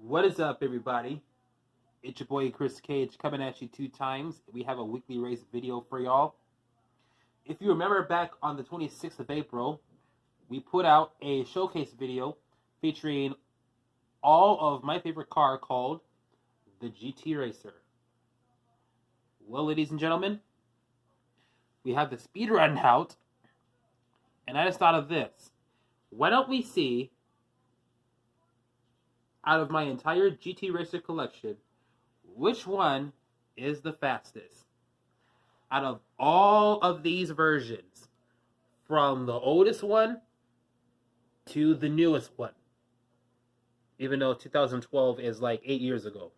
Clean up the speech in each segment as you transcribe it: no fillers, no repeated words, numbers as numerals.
What is up, everybody? It's your boy Chris Cage coming at you 2 times. We have a weekly race video for y'all. If you remember back on the 26th of April, we put out a showcase video featuring all of my favorite car called the GT Racer. Well, ladies and gentlemen, we have the speed run out, and I just thought of this. Why don't we see, out of my entire GT Racer collection, which one is the fastest? Out of all of these versions, from the oldest one to the newest one, even though 2012 is like 8 years ago.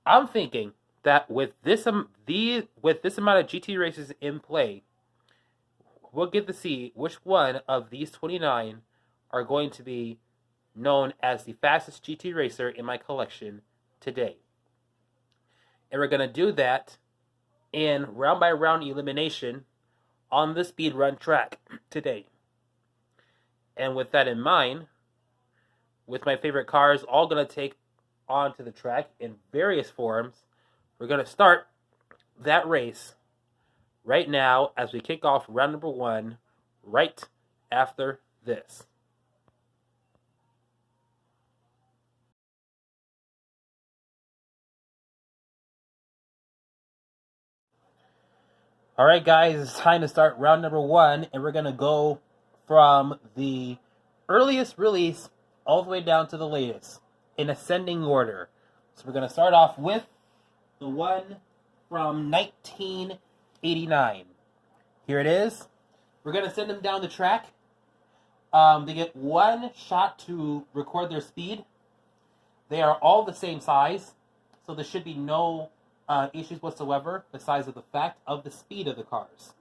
I'm thinking that with this amount of GT races in play, we'll get to see which one of these 29 are going to be known as the fastest GT racer in my collection today. And we're going to do that in round by round elimination on the speed run track today. And with that in mind, with my favorite cars all going to take onto the track in various forms, we're going to start that race right now as we kick off round number 1 right after this. Alright guys, it's time to start round number 1, and we're going to go from the earliest release all the way down to the latest in ascending order. So we're going to start off with the one from 1989. Here it is. We're going to send them down the track. They get one shot to record their speed. They are all the same size, so there should be no issues whatsoever besides of the fact of the speed of the cars.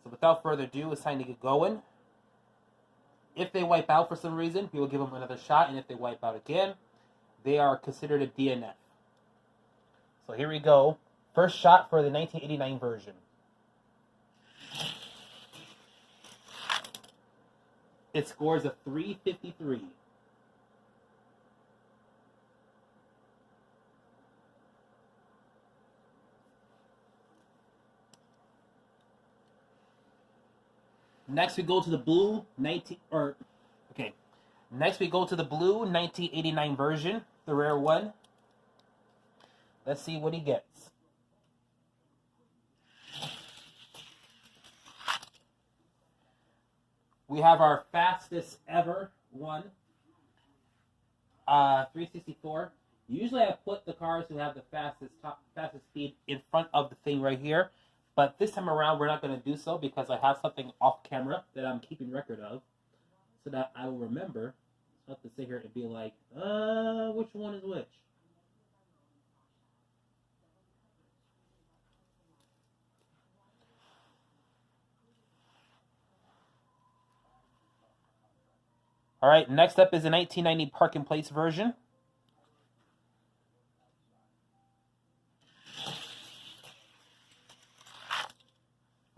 So without further ado, it's time to get going. If they wipe out for some reason, we will give them another shot, and if they wipe out again, they are considered a DNF. So here we go. First shot for the 1989 version. It scores a 353. Next we go to the blue Next we go to the blue 1989 version, the rare one. Let's see what he gets. We have our fastest ever one, 364. Usually I put the cars who have the fastest speed in front of the thing right here. But this time around, we're not going to do so because I have something off camera that I'm keeping record of so that I will remember. So I have to sit here and be like, which one is which? All right, next up is the 1990 Park and Place version.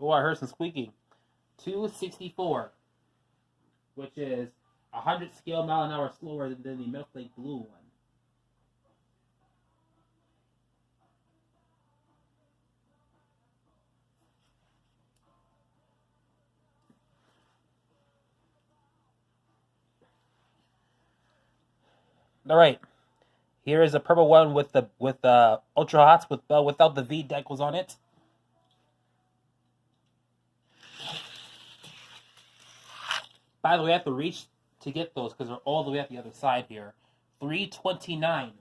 Oh, I heard some squeaking. 264, which is 100 scale mile an hour slower than the Metal Lake Blue one. All right, here is a purple one with the ultra hots without the V decals on it. By the way, I have to reach to get those because they're all the way at the other side here. 329.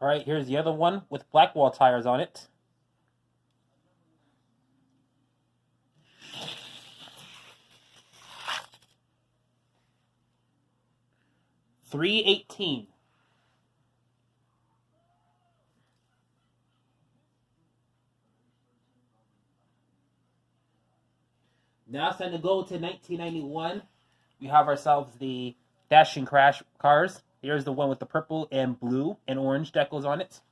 All right, here's the other one with Blackwall tires on it. $318. Now it's time to go to 1991. We have ourselves the Dashing Crash cars. Here's the one with the purple and blue and orange decals on it.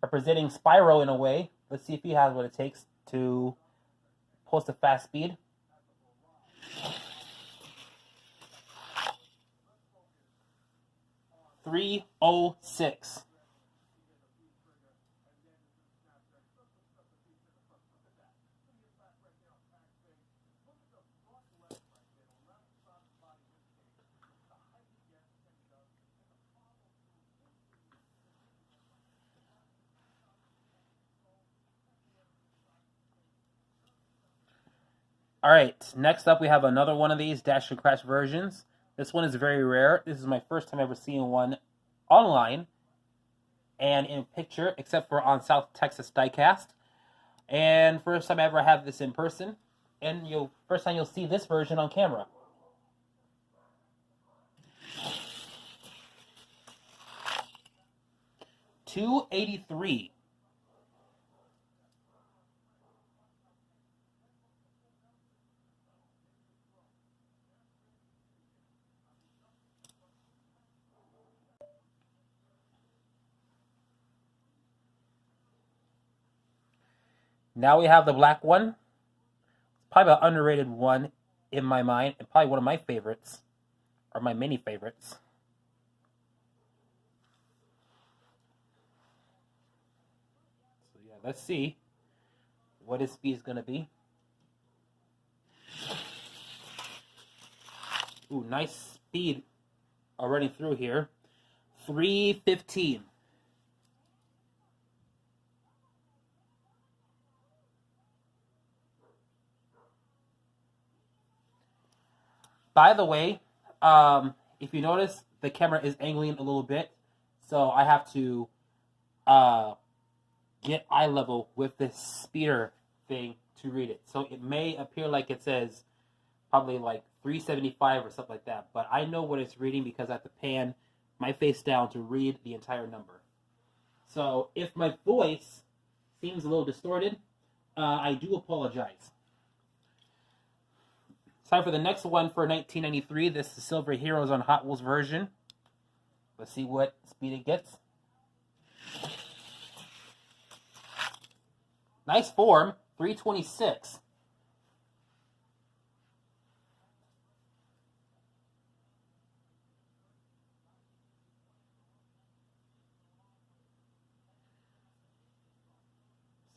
Representing Spyro in a way. Let's see if he has what it takes to post a fast speed. .306. All right, next up we have another one of these Dash and Crash versions. This one is very rare. This is my first time ever seeing one online and in picture, except for on South Texas Diecast. And first time I ever have this in person, and first time you'll see this version on camera. $283. Now we have the black one. Probably an underrated one in my mind, and probably one of my favorites, or my many favorites. So yeah, let's see what his speed is going to be. Ooh, nice speed already through here. 315. By the way, if you notice, the camera is angling a little bit, so I have to get eye level with this speeder thing to read it. So it may appear like it says probably like 375 or something like that, but I know what it's reading because I have to pan my face down to read the entire number. So if my voice seems a little distorted, I do apologize. Time for the next one for 1993. This is Silver Heroes on Hot Wheels version. Let's see what speed it gets. Nice form, 326.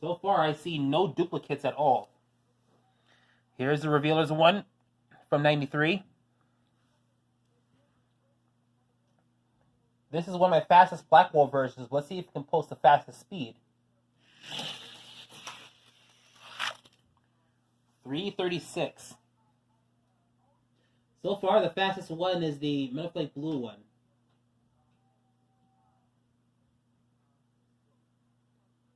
So far, I see no duplicates at all. Here's the Revealers one from 93. This is one of my fastest Blackwall versions. Let's see if it can post the fastest speed. 336. So far, the fastest one is the Metal Flake Blue one.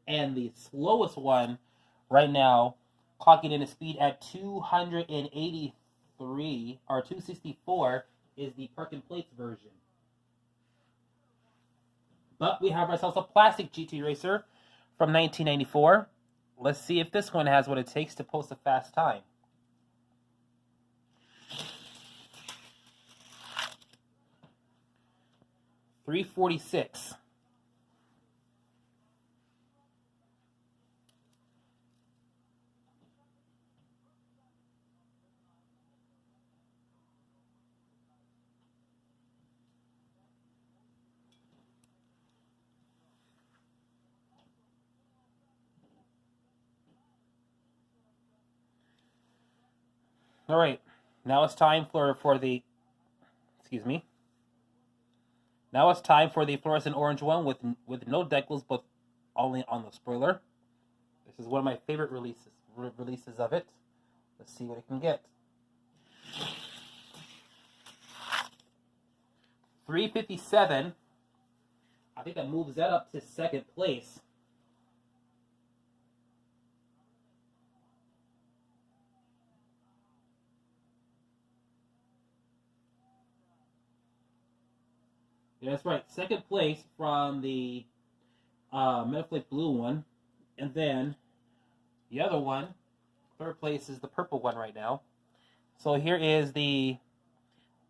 And the slowest one right now, clocking in a speed at 283 or 264, is the Perkin Plates version. But we have ourselves a plastic GT Racer from 1994. Let's see if this one has what it takes to post a fast time. .346. All right, now it's time for the, excuse me. Now it's time for the fluorescent orange one with no decals, but only on the spoiler. This is one of my favorite releases of it. Let's see what it can get. 357. I think that moves that up to second place. Yeah, that's right. Second place from the Metal Flake Blue one. And then the other one, third place is the purple one right now. So here is the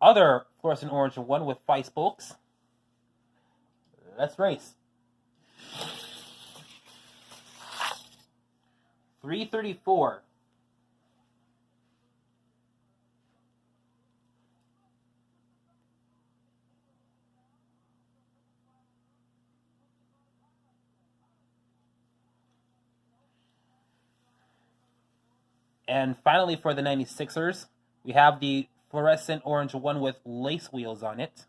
other fluorescent orange one with 5 spokes. Let's race. 334. And finally, for the 96ers, we have the fluorescent orange one with lace wheels on it.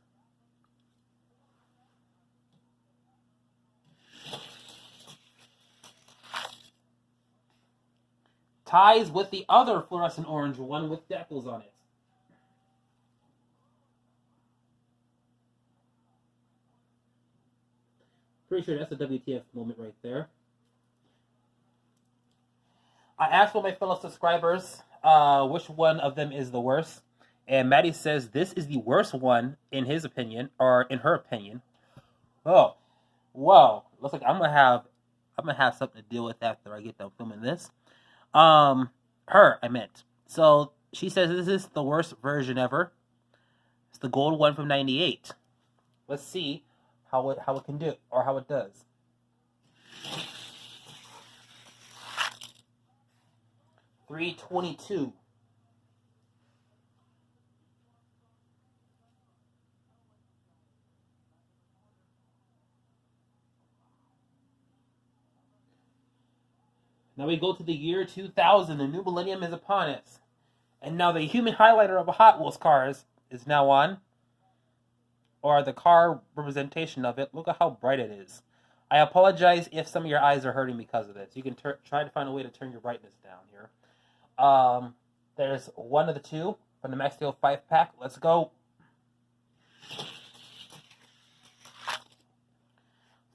Ties with the other fluorescent orange one with decals on it. Pretty sure that's a WTF moment right there. I asked one of my fellow subscribers which one of them is the worst, and Maddie says this is the worst one in his opinion, or in her opinion. Oh, whoa! Looks like I'm gonna have something to deal with after I get done filming this. Her, I meant. So she says this is the worst version ever. It's the gold one from '98. Let's see how it can do, or how it does. $322. Now we go to the year 2000. The new millennium is upon us. And now the human highlighter of a Hot Wheels cars is now on. Or the car representation of it. Look at how bright it is. I apologize if some of your eyes are hurting because of this. You can try to find a way to turn your brightness down here. There's one of the two from the Max Steel 5-pack. Let's go.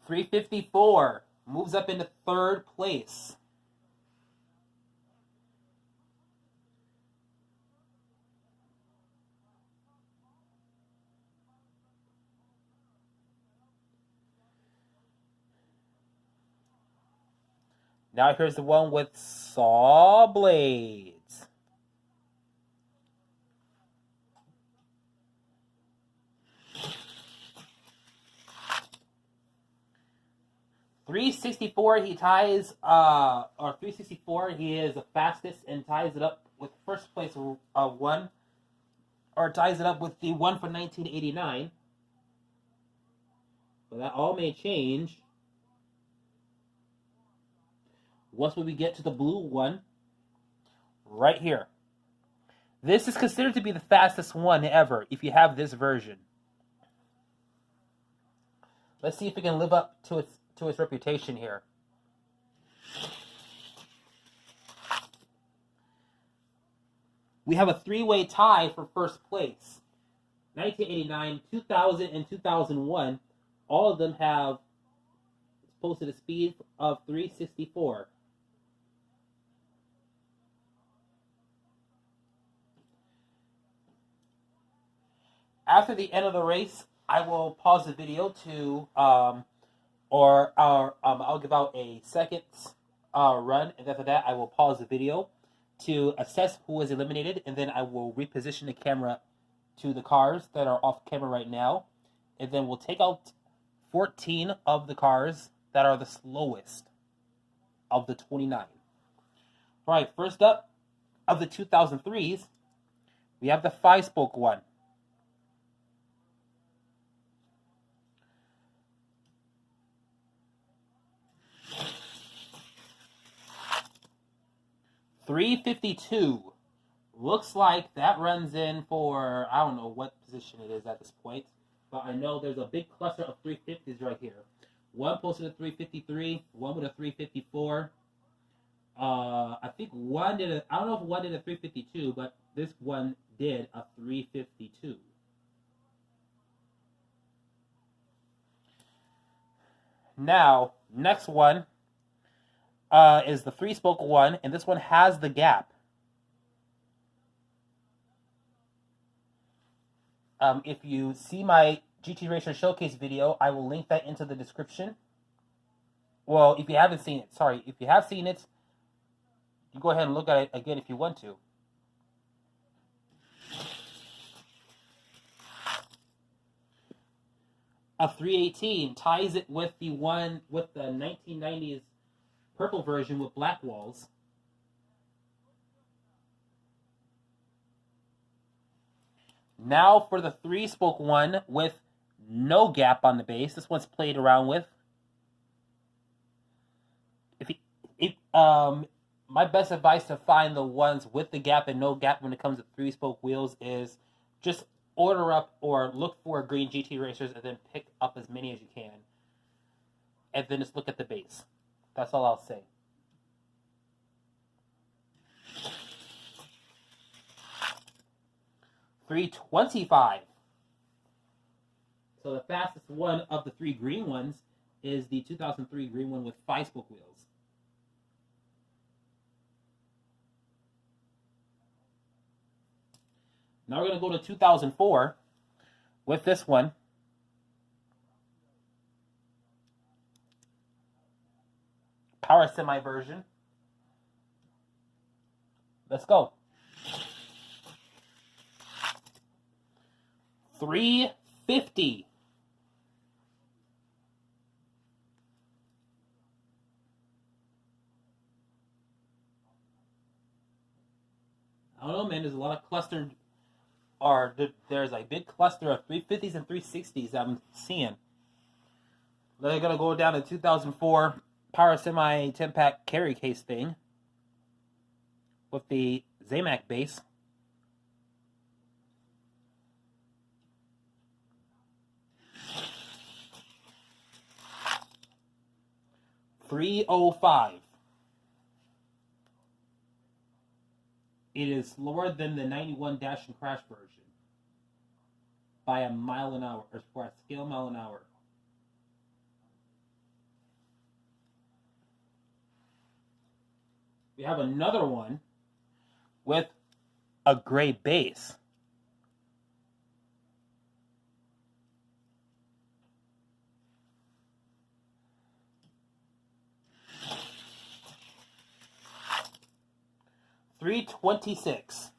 $354 moves up into third place. Now here's the one with saw blades. $364, he ties, or $364, he is the fastest and ties it up with first place one, or ties it up with the one from 1989. But that all may change once we get to the blue one right here. This is considered to be the fastest one ever if you have this version. Let's see if it can live up to its reputation here. We have a 3-way tie for first place. 1989, 2000, and 2001, all of them have posted a speed of 364. After the end of the race, I will pause the video to, I'll give out a second run, and after that, I will pause the video to assess who was eliminated, and then I will reposition the camera to the cars that are off camera right now, and then we'll take out 14 of the cars that are the slowest of the 29. All right, first up, of the 2003s, we have the 5-spoke one. $352. Looks like that runs in for, I don't know what position it is at this point, but I know there's a big cluster of 350s right here. One posted a 353, one with a 354. I think one did I don't know if one did a 352, but this one did a 352. Now, next one is the 3-spoke one, and this one has the gap. If you see my GT Racer Showcase video, I will link that into the description. Well, if you haven't seen it, sorry. If you have seen it, You go ahead and look at it again if you want to. A 318 ties it with the one with the 1990s purple version with black walls. Now for the 3-spoke one with no gap on the base. This one's played around with. My best advice to find the ones with the gap and no gap when it comes to 3-spoke wheels is just order up or look for green GT Racers and then pick up as many as you can. And then just look at the base. That's all I'll say. $325. So the fastest one of the 3 green ones is the 2003 green one with 5-spoke wheels. Now we're going to go to 2004 with this one. Power Semi version. Let's go. $350. I don't know, man. There's a lot of clustered, or there's a big cluster of 350s and 360s I'm seeing. They're going to go down to 2004 Power Semi 10-pack carry case thing with the Zamac base. $305. It is slower than the 91 Dash and Crash version by a mile an hour, or for a scale mile an hour. We have another one with a gray base. $326.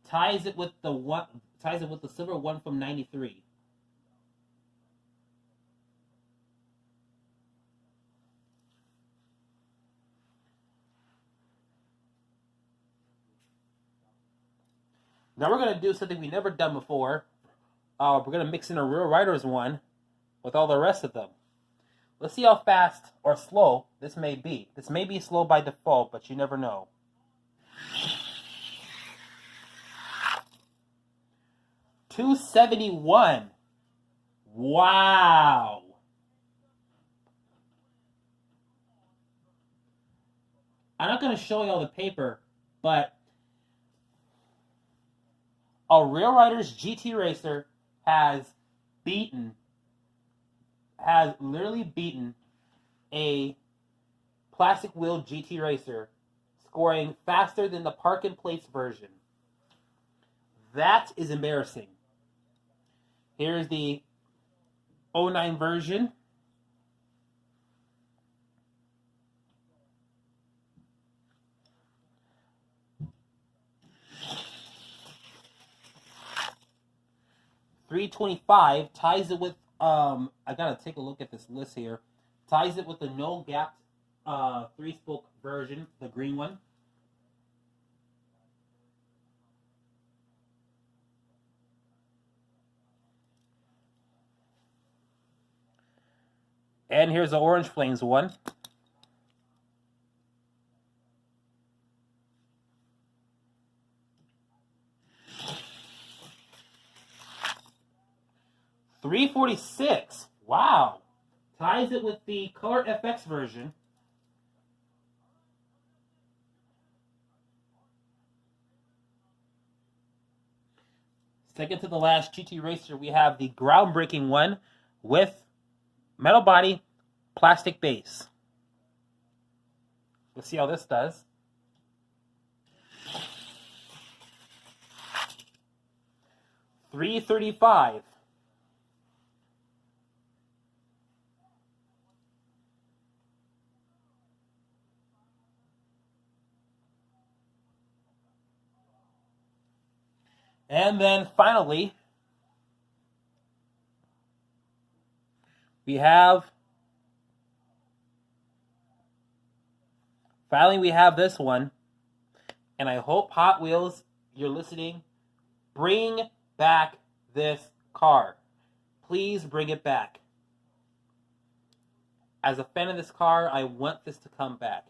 Ties it with the silver one from 93. Now we're going to do something we've never done before. We're going to mix in a Real Riders one with all the rest of them. Let's see how fast or slow this may be. This may be slow by default, but you never know. $271. Wow. I'm not going to show you all the paper, but a Real Riders GT Racer has literally beaten a plastic wheel GT Racer, scoring faster than the Park and Place version. That is embarrassing. Here's the 09 version. $325 ties it with I gotta take a look at this list here. Ties it with the no gap 3-spoke version, the green one. And here's the Orange Flames one. $346. Wow. Ties it with the Color FX version. Second to the last GT Racer, we have the groundbreaking one with metal body, plastic base. Let's see how this does. $335. And then finally, we have this one. And I hope Hot Wheels, you're listening. Bring back this car. Please bring it back. As a fan of this car, I want this to come back.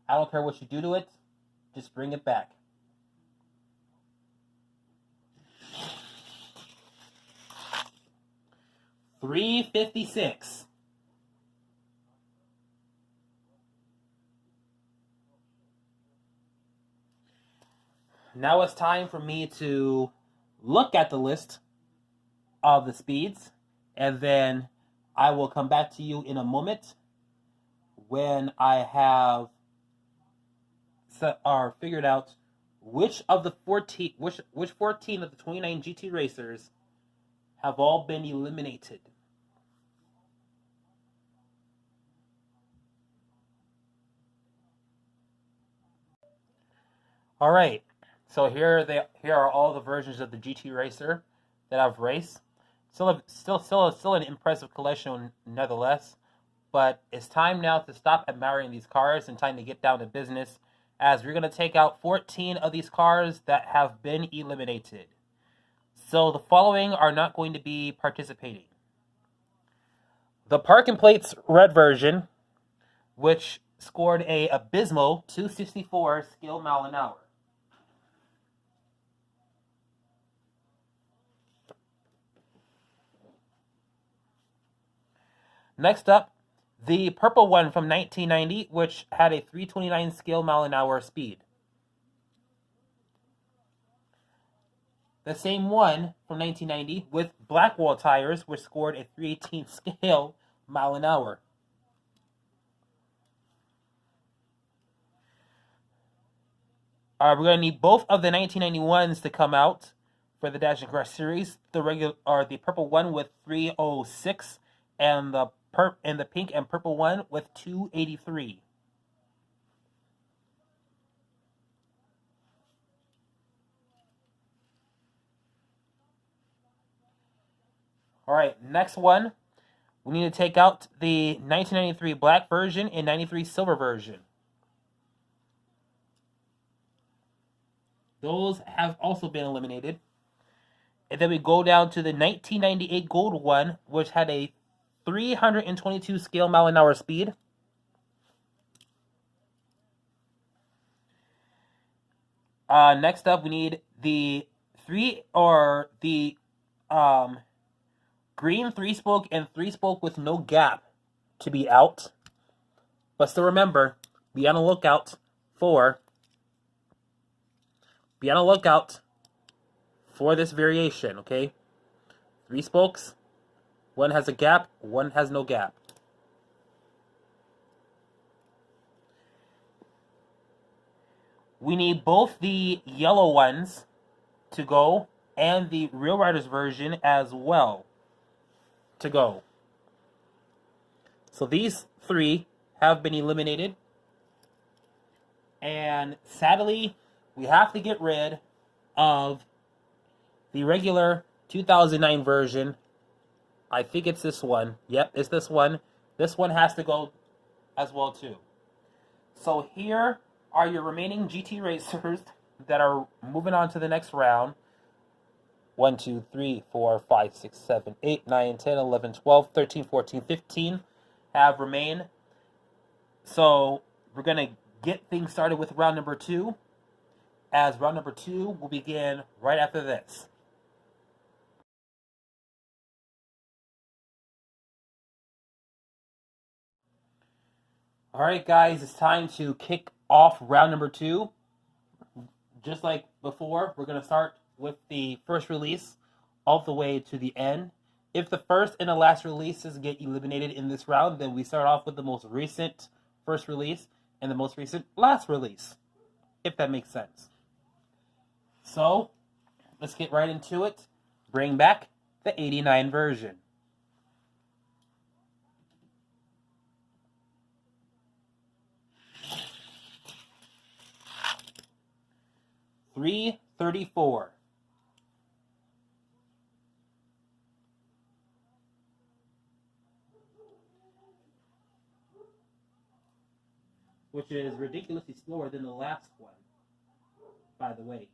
I don't care what you do to it. Just bring it back. $356. Now it's time for me to look at the list of the speeds, and then I will come back to you in a moment when I have figured out which of the 14 which 14 of the 29 GT racers have all been eliminated. All right. So here are all the versions of the GT Racer that I've raced. Still an impressive collection nevertheless. But it's time now to stop admiring these cars and time to get down to business, as we're going to take out 14 of these cars that have been eliminated. So the following are not going to be participating. The Parking Plates Red version, which scored a abysmal 264 skill mile an hour. Next up, the purple one from 1990, which had a 329 skill mile an hour speed. The same one from 1990 with Blackwall tires, which scored a 318 scale mile an hour. We're going to need both of the 1991s to come out for the Dash and Crash series. The purple one with 306 and the pink and purple one with 283. All right, next one. We need to take out the 1993 black version and 93 silver version. Those have also been eliminated. And then we go down to the 1998 gold one, which had a 322 scale mile an hour speed. Next up, we need the green 3-spoke and 3-spoke with no gap to be out. But still remember, be on the lookout for this variation, okay? 3 spokes, one has a gap, one has no gap. We need both the yellow ones to go and the Real Riders version as well to go. So these 3 have been eliminated. And sadly, we have to get rid of the regular 2009 version. I think it's this one. Yep, it's this one. This one has to go as well too. So here are your remaining GT racers that are moving on to the next round. 1, 2, 3, 4, 5, 6, 7, 8, 9, 10, 11, 12, 13, 14, 15 have remained. So we're going to get things started with round number 2, as round number 2 will begin right after this. Alright guys, it's time to kick off round number 2. Just like before, we're going to start with the first release all the way to the end. If the first and the last releases get eliminated in this round, then we start off with the most recent first release and the most recent last release, if that makes sense. So, let's get right into it. Bring back the 89 version. $334. which is ridiculously slower than the last one, by the way.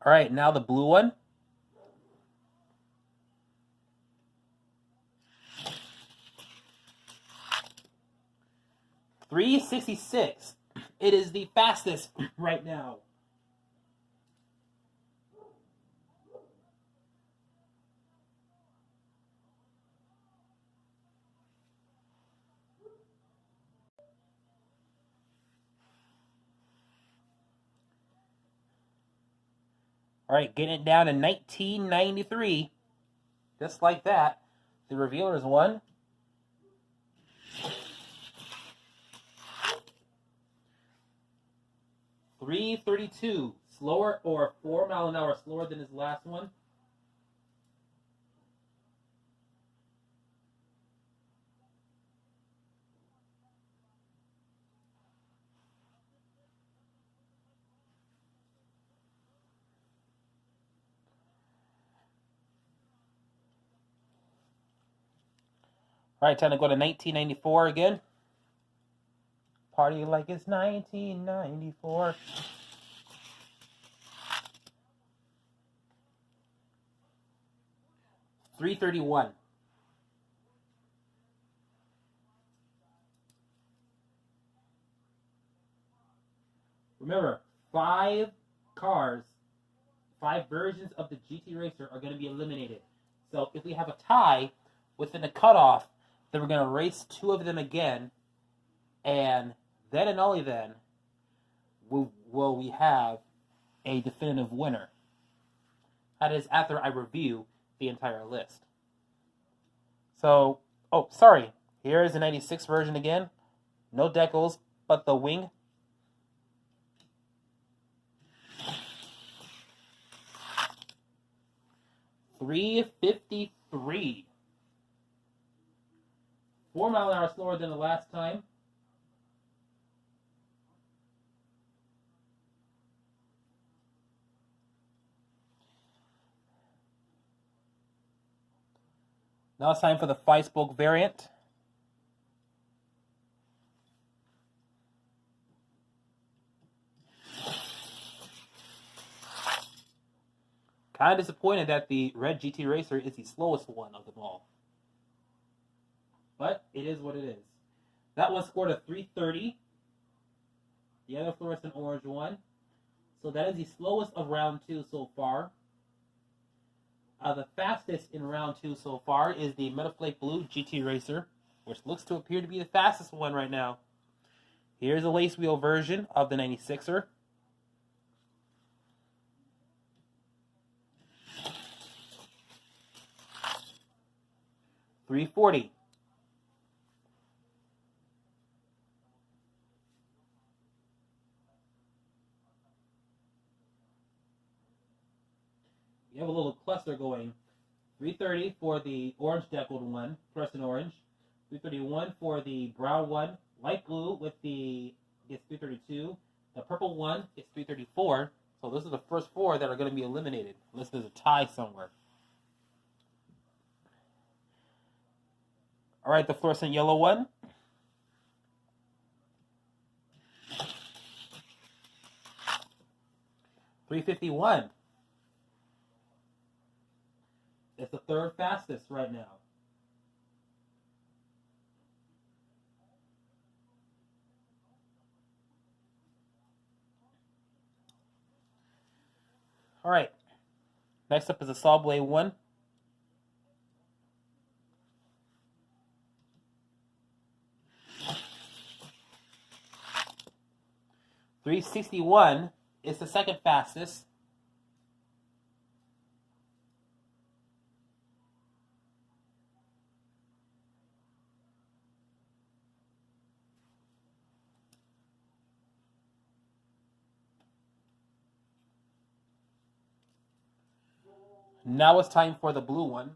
All right, now the blue one. $3.66. It is the fastest right now. All right, getting it down to 1993. Just like that. The revealers won. $3.32. Slower, or 4 miles an hour slower than his last one. All right, time to go to 1994 again. Party like it's 1994. $3.31. Remember, 5 cars, 5 versions of the GT Racer are going to be eliminated. So if we have a tie within the cutoff, then we're going to race 2 of them again, and then and only then will we have a definitive winner. That is after I review the entire list. So, oh, sorry. Here is the 96 version again. No decals, but the wing. $3.53. 4 miles an hour slower than the last time. Now it's time for the 5-spoke variant. Kind of disappointed that the red GT Racer is the slowest one of them all. But it is what it is. That one scored a 3.30. The other fluorescent orange one. So that is the slowest of round 2 so far. The fastest in round 2 so far is the Metaflake Blue GT Racer, which looks to appear to be the fastest one right now. Here's a lace wheel version of the 96er. $3.40. You have a little cluster going. $3.30 for the orange deckled one, fluorescent orange. $3.31 for the brown one, light blue with the, it's $3.32. The purple one is $3.34. So this is the first 4 that are going to be eliminated, unless there's a tie somewhere. All right, the fluorescent yellow one. $3.51. It's the 3rd fastest right now. All right. Next up is the saw blade one. $3.61 is the 2nd fastest. Now it's time for the blue one.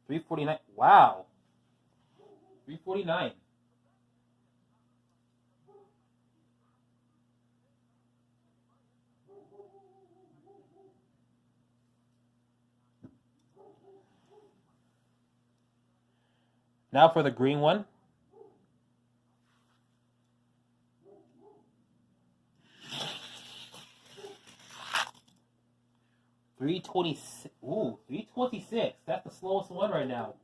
$3.49. Wow. 349. Now for the green one. 326. Ooh, 326. That's the slowest one right now.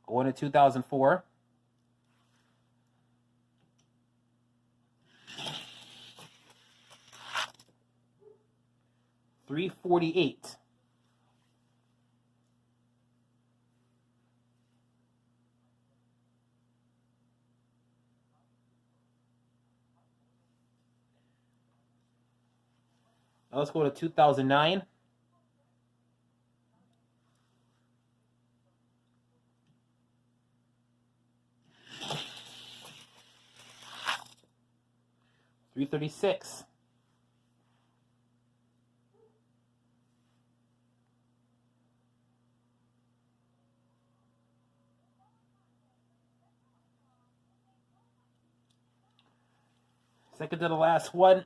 Going to 2004. 348. Now let's go to 2009. 336. Second to the last one,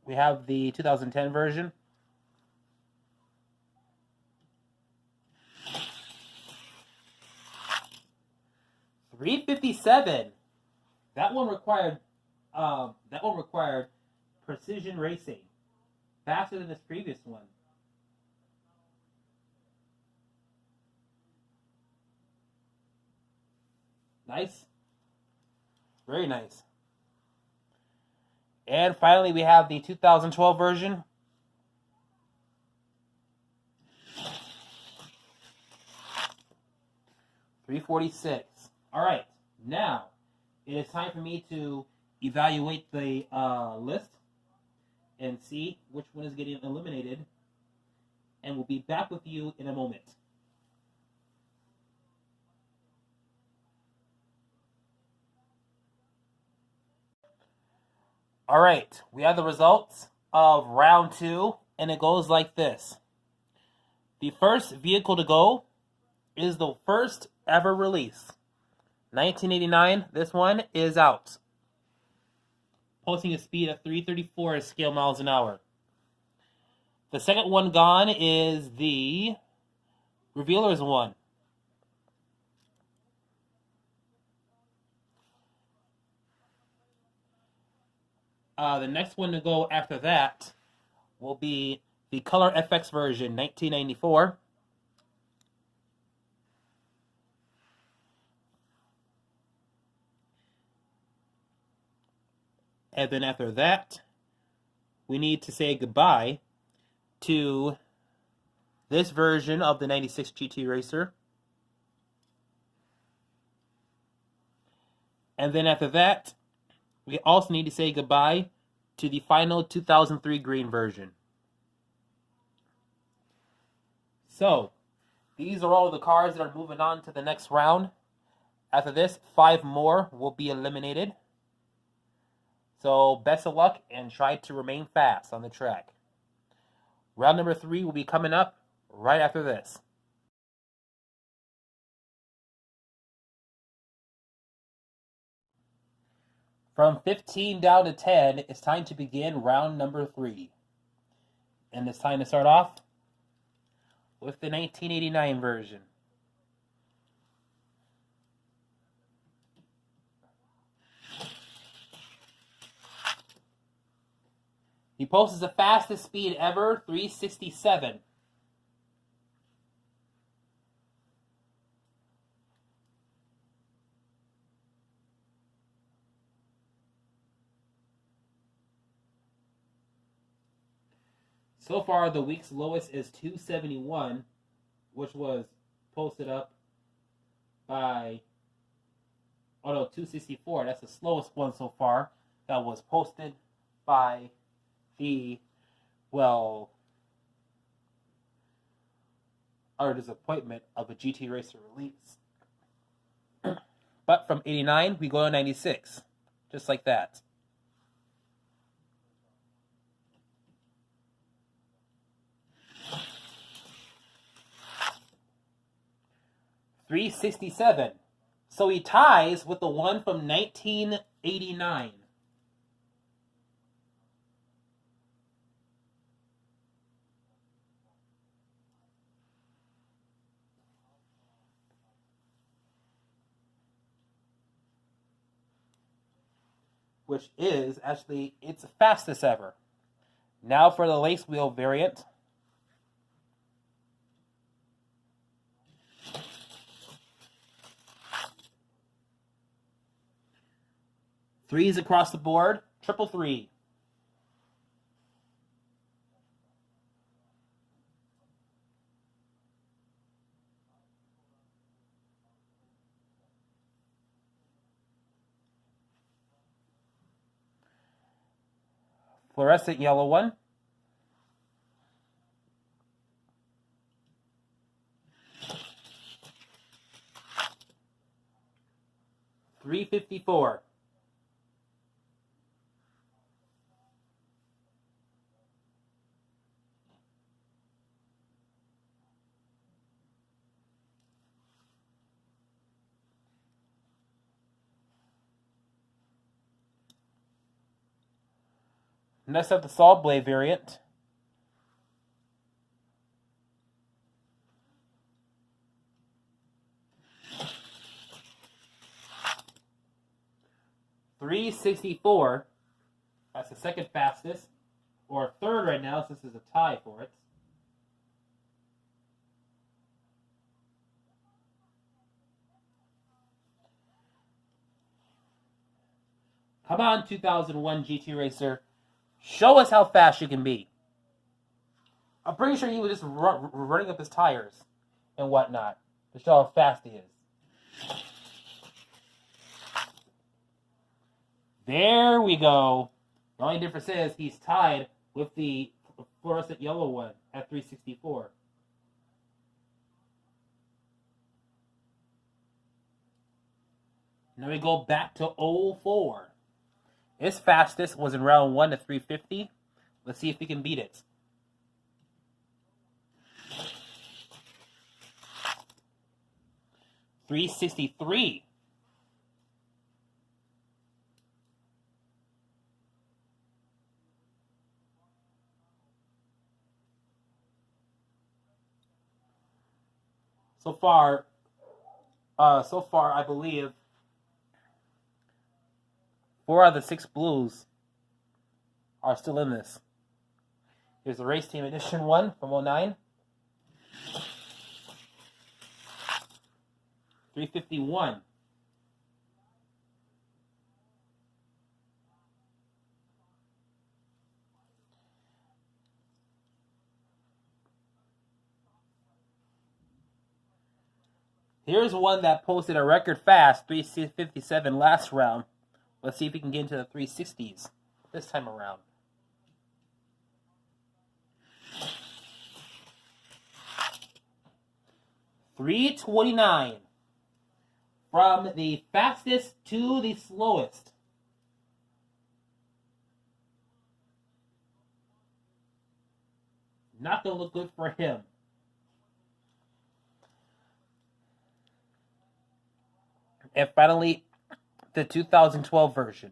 we have the 2010 version. 357. That one required precision racing. Faster than this previous one. Nice. Very nice. And finally, we have the 2012 version. 346. All right. Now, it is time for me to evaluate the list and see which one is getting eliminated. And we'll be back with you in a moment. All right, we have the results of round 2, and it goes like this. The first vehicle to go is the first ever release. 1989, this one is out, posting a speed of 334 scale miles an hour. The second one gone is the Revealers one. The next one to go after that will be the Color FX version, 1994. And then after that, we need to say goodbye to this version of the 96 GT Racer. And then after that, we also need to say goodbye to the final 2003 green version. So, these are all the cars that are moving on to the next round. After this, 5 more will be eliminated. So, best of luck and try to remain fast on the track. Round number 3 will be coming up right after this. From 15 down to 10, it's time to begin round number 3. And it's time to start off with the 1989 version. He posts the fastest speed ever, 367. So far, the week's lowest is 271, which was posted up by, 264. That's the slowest one so far that was posted by the, utter disappointment of a GT Racer release. But from 89, we go to 96. just like that. $367. So he ties with the one from 1989. Which is actually its fastest ever. Now for the lace wheel variant. Threes across the board, triple three. Fluorescent yellow one. $354. Next up, the Saw Blade variant. $364. That's the second fastest, or third right now, since there's a tie for it. Come on, 2001 GT Racer. Show us how fast you can be. I'm pretty sure he was just running up his tires and whatnot to show how fast he is. There we go. The only difference is he's tied with the fluorescent yellow one at 364. Now we go back to 04. His fastest was in round 1 at 350. Let's see if we can beat it. $363. So far, I believe 4 out of the 6 blues are still in this. Here's the Race Team Edition 1 from 09. $351. Here's one that posted a record fast, 357 last round. Let's see if we can get into the 360s this time around. $329. From the fastest to the slowest. Not going to look good for him. And finally, the 2012 version.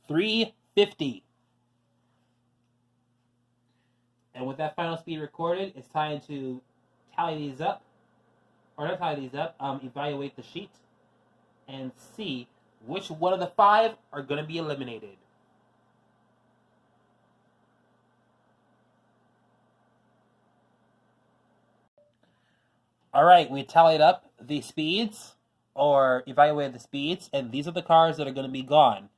$350. And with that final speed recorded, it's time to tally these up. Or not tally these up, evaluate the sheet. And see which one of the 5 are going to be eliminated. Alright, we tallied up the speeds, or evaluated the speeds, and these are the cars that are going to be gone.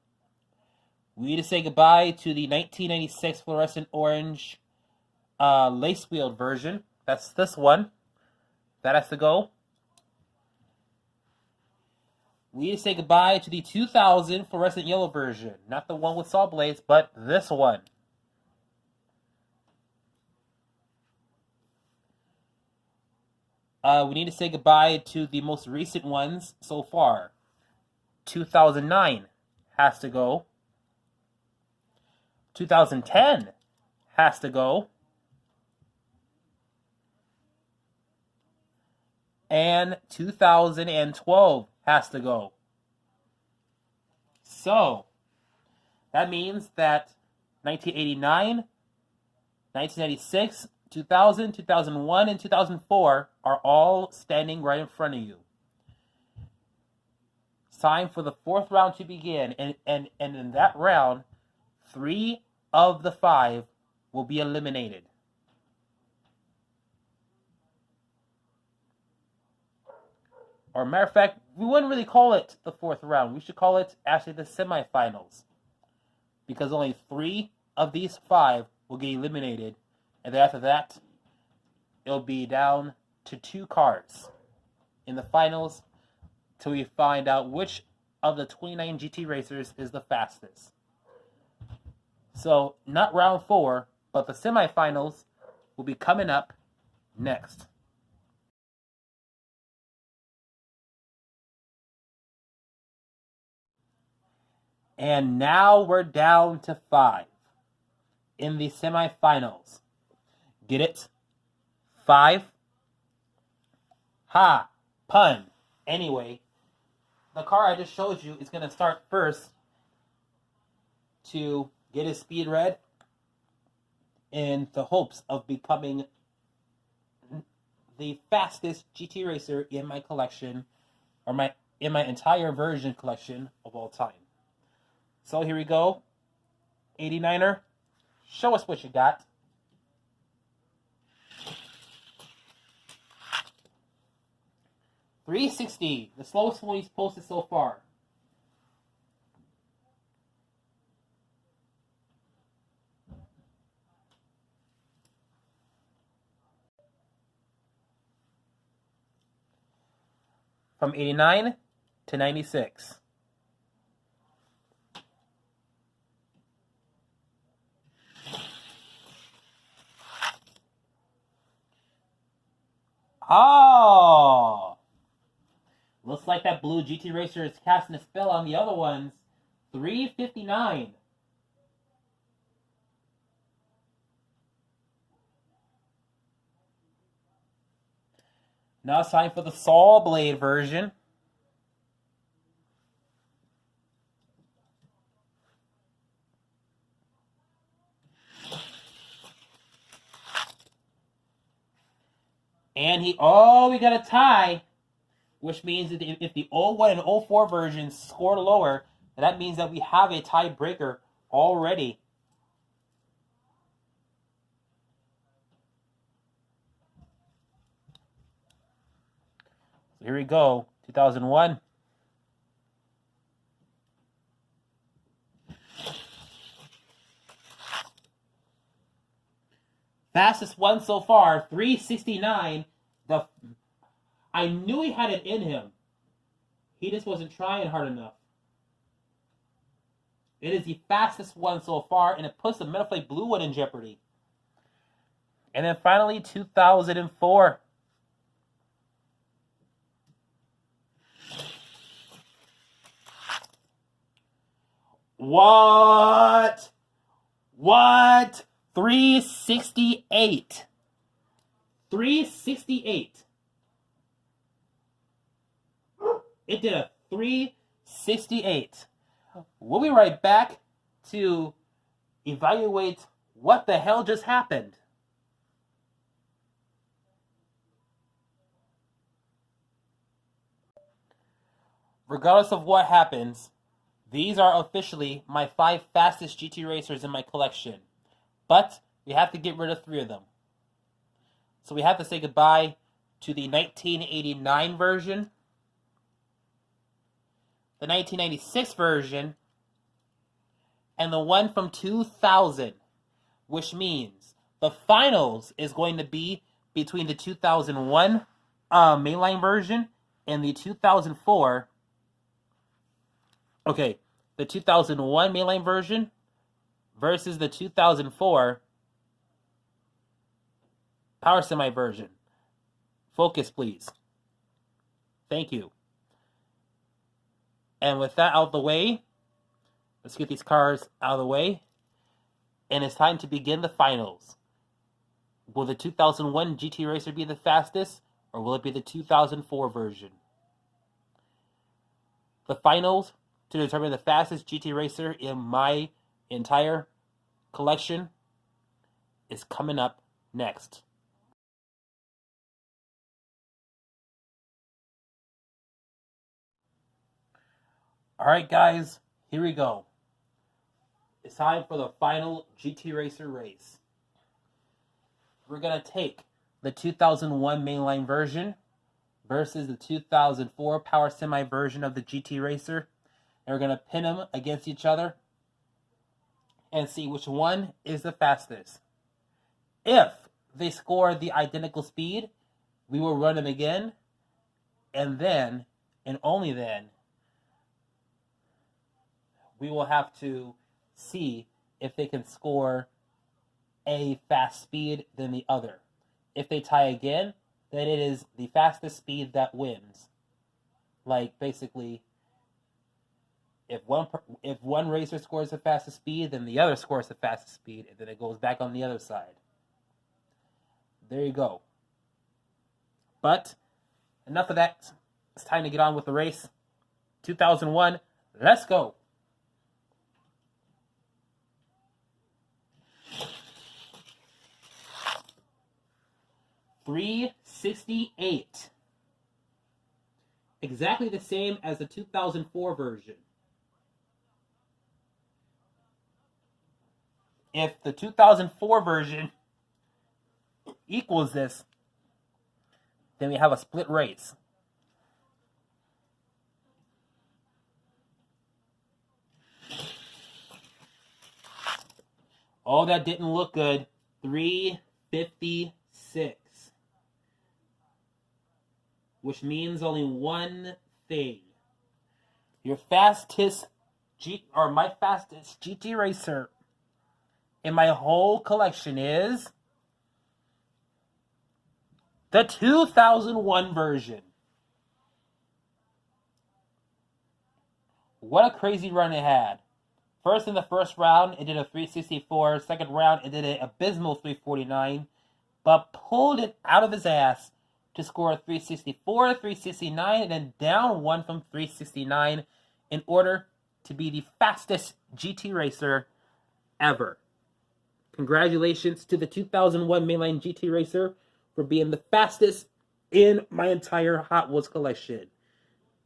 We need to say goodbye to the 1996 fluorescent orange lace-wheeled version. That's this one. That has to go. We need to say goodbye to the 2000 fluorescent yellow version. Not the one with saw blades, but this one. We need to say goodbye to the most recent ones so far. 2009 has to go. 2010 has to go. And 2012 has to go. So, that means that 1989, 1996, 2000, 2001, and 2004 are all standing right in front of you. It's time for the fourth round to begin. And in that round, 3 of the 5 will be eliminated. Or matter of fact, we wouldn't really call it the fourth round. We should call it actually the semifinals. Because only 3 of these 5 will get eliminated. And then after that, it'll be down to 2 cars in the finals till we find out which of the 29 GT racers is the fastest. So, not round 4, but the semifinals will be coming up next. And now we're down to 5 in the semifinals. Get it? 5? Ha! Pun. Anyway, the car I just showed you is going to start first to get his speed red in the hopes of becoming the fastest GT racer in my collection, or in my entire version collection of all time. So here we go. 89er, show us what you got. .360, the slowest one he's posted so far. From 89 to 96. Oh! Looks like that blue GT Racer is casting a spell on the other ones. 359. Now it's time for the Saw Blade version. And we got a tie, which means that if the 01 and 04 versions scored lower, that means that we have a tiebreaker already. So here we go, 2001. Fastest one so far, 369. I knew he had it in him. He just wasn't trying hard enough. It is the fastest one so far, and it puts the Metal Flake Blue one in jeopardy. And then finally, 2004. What? 368. 368. It did a 368. We'll be right back to evaluate what the hell just happened. Regardless of what happens, these are officially my 5 fastest GT racers in my collection. But we have to get rid of 3 of them. So we have to say goodbye to the 1989 version, the 1996 version, and the one from 2000, which means the finals is going to be between the 2001 mainline version and the 2004. Okay, the 2001 mainline version versus the 2004 Power Semi version. Focus, please. Thank you. And with that out of the way, let's get these cars out of the way. And it's time to begin the finals. Will the 2001 GT Racer be the fastest, or will it be the 2004 version? The finals to determine the fastest GT Racer in my entire collection is coming up next. Alright guys, here we go. It's time for the final GT Racer race. We're going to take the 2001 mainline version versus the 2004 Power Semi version of the GT Racer. And we're going to pin them against each other and see which one is the fastest. If they score the identical speed, we will run them again. And then, and only then, we will have to see if they can score a fast speed than the other. If they tie again, then it is the fastest speed that wins. Like, basically, if one racer scores the fastest speed, then the other scores the fastest speed, and then it goes back on the other side. There you go. But, enough of that. It's time to get on with the race. 2001, let's go! $368. Exactly the same as the 2004 version. If the 2004 version equals this, then we have a split race. Oh, that didn't look good. 356. Which means only one thing. Your fastest my fastest GT Racer in my whole collection is the 2001 version. What a crazy run it had. First, in the first round, it did a 364. Second round, it did an abysmal 349. But pulled it out of his ass to score a 364, 369, and then down one from 369 in order to be the fastest GT Racer ever. Congratulations to the 2001 mainline GT Racer for being the fastest in my entire Hot Wheels collection.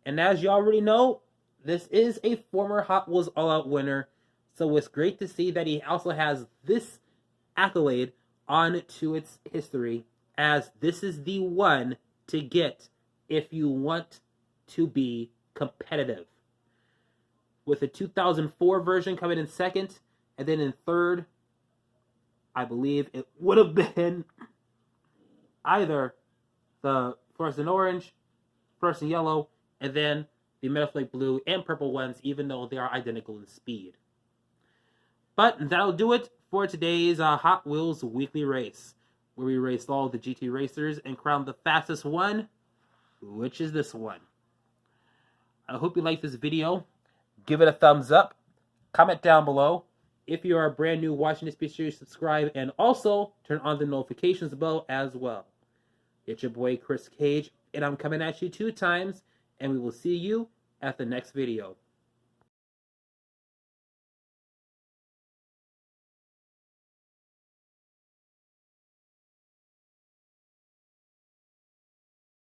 And as you already know, this is a former Hot Wheels All Out winner, so it's great to see that he also has this accolade on to its history, as this is the one to get if you want to be competitive. With the 2004 version coming in second, and then in third, I believe it would have been either the fluorescent orange, fluorescent yellow, and then the Metaflake blue and purple ones, even though they are identical in speed. But that'll do it for today's Hot Wheels weekly race, where we raced all the GT Racers and crowned the fastest one, which is this one. I hope you liked this video. Give it a thumbs up. Comment down below. If you are brand new watching this, be sure to subscribe and also turn on the notifications bell as well. It's your boy Chris Cage, and I'm coming at you 2 times, and we will see you at the next video.